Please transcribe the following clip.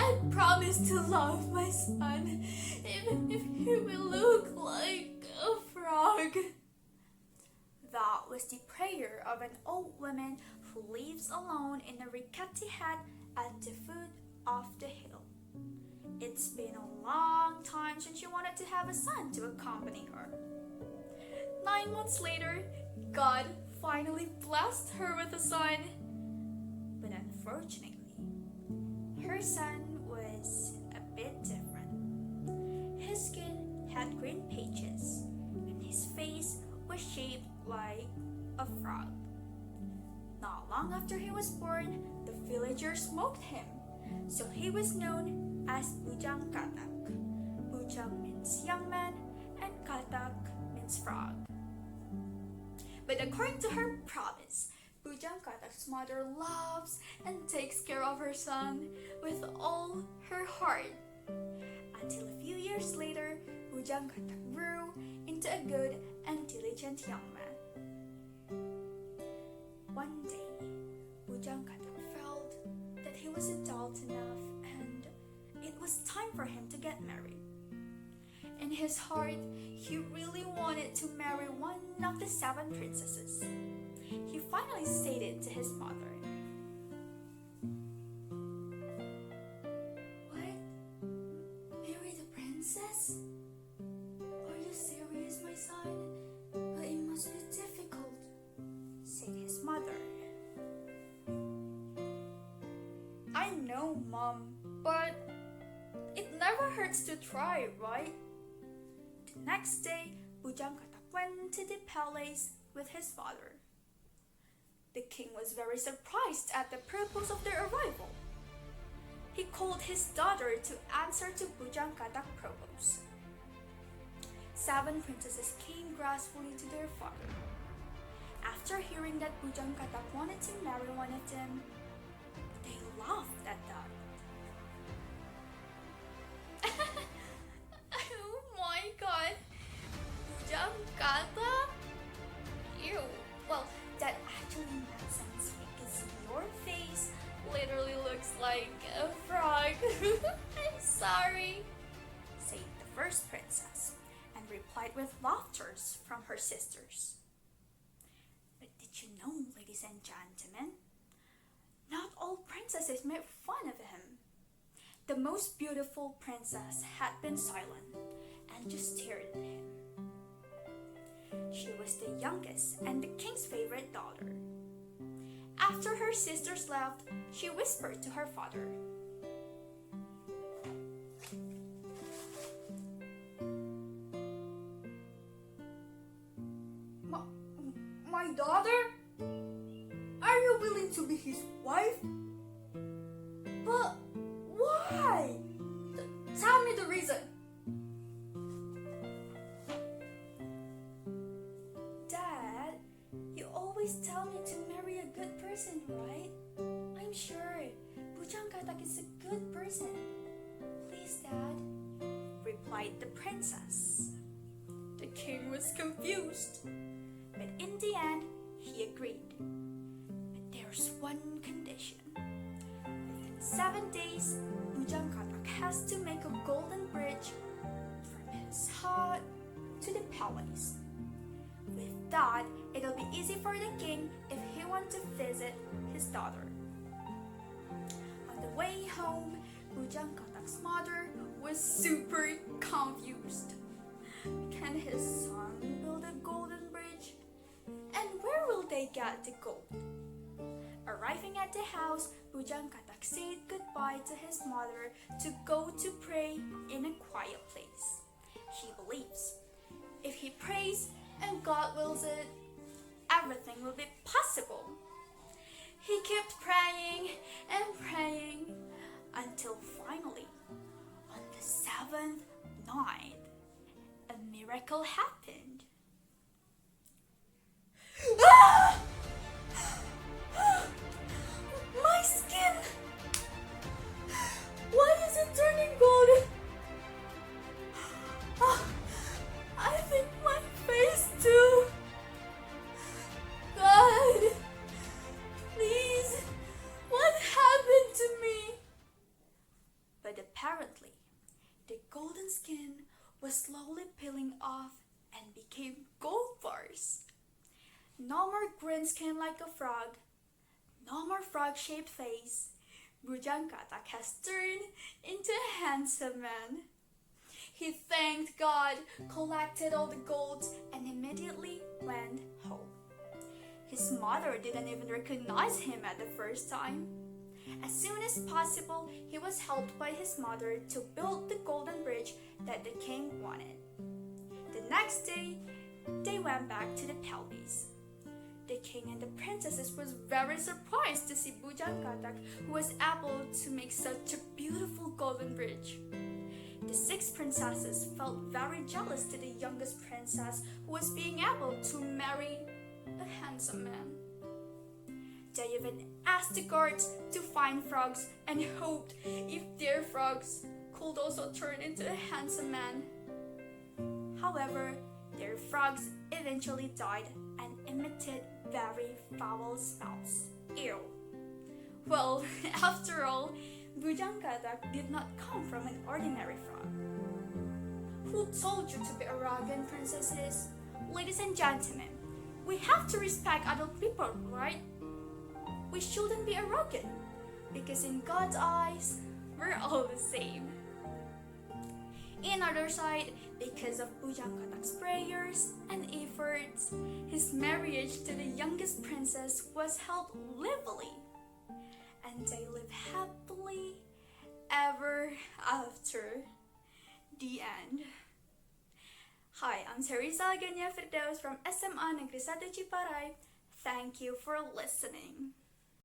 I promise to love my son, even if he will look like a frog. That was the prayer of an old woman who lives alone in a rickety hut at the foot of the hill. It's been a long time since she wanted to have a son to accompany her. 9 months later, God finally blessed her with a son. But unfortunately, her son was a bit different. His skin had green patches, and his face was shaped like a frog. Not long after he was born, the villagers smoked him, so he was known as Bujang Katak. Bujang means young man, and Katak means frog. But according to her promise, Bujang Katak's mother loves and takes care of her son with all her heart. Until a few years later, Bujang Katak grew into a good and diligent young man. One day, Bujang Katak felt that he was adult enough and it was time for him to get married. In his heart, he really wanted to marry one of the 7 princesses. He finally said it to his mother. What? Marry the princess? Are you serious, my son? But it must be difficult, said his mother. I know, Mom, but it never hurts to try, right? The next day, Bujang Katak went to the palace with his father. The king was very surprised at the purpose of their arrival. He called his daughter to answer to Bujang Katak's proposal. 7 princesses came gracefully to their father. After hearing that Bujang Katak wanted to marry one of them, they laughed at that. Oh my god! Bujang Katak? Ew. Well, that actually makes sense because your face literally looks like a frog. I'm sorry, said the first princess, and replied with laughter from her sisters. But did you know, ladies and gentlemen, not all princesses made fun of him. The most beautiful princess had been silent and just stared at him. She was the youngest and the king's favorite daughter. After her sisters left, she whispered to her father, My daughter? Are you willing to be his wife? But why? Tell me the reason. Dad, you always tell me to marry a good person, right? I'm sure Bujang Katak is a good person. Please, Dad, replied the princess. The king was confused, but in the end, he agreed. But there's one condition. Within 7 days, Bujang Katak has to make a golden bridge from his hut to the palace. With that, it'll be easy for the king if he wants to visit his daughter. On the way home, Bujang Katak's mother was super confused. Can his son build a golden bridge? And where will they get the gold? Arriving at the house, Bujang Katak said goodbye to his mother to go to pray in a quiet place. He believes if he prays and God wills it, everything will be possible. He kept praying and praying until finally, on the 7th night, a miracle happened. Ah! My skin! Why is it turning gold? I think my face too. God, please, what happened to me? apparent skin like a frog, no more frog-shaped face, Bujang Katak has turned into a handsome man. He thanked God, collected all the gold, and immediately went home. His mother didn't even recognize him at the first time. As soon as possible, he was helped by his mother to build the golden bridge that the king wanted. The next day, they went back to the palace. The king and the princesses was very surprised to see Bujang Katak, who was able to make such a beautiful golden bridge. The 6 princesses felt very jealous to the youngest princess, who was being able to marry a handsome man. They even asked the guards to find frogs and hoped if their frogs could also turn into a handsome man. However, their frogs eventually died and emitted very foul smells. Ew. Well, after all, Bujang Katak did not come from an ordinary frog. Who told you to be arrogant, princesses? Ladies and gentlemen, we have to respect other people, right? We shouldn't be arrogant, because in God's eyes, we're all the same. In other side, because of Bujang Katak's prayers and efforts, his marriage to the youngest princess was held legally, and they lived happily ever after. The end. Hi, I'm Tarisha Alghaniya Firdaus from SMA Negeri 1 Ciparai. Thank you for listening.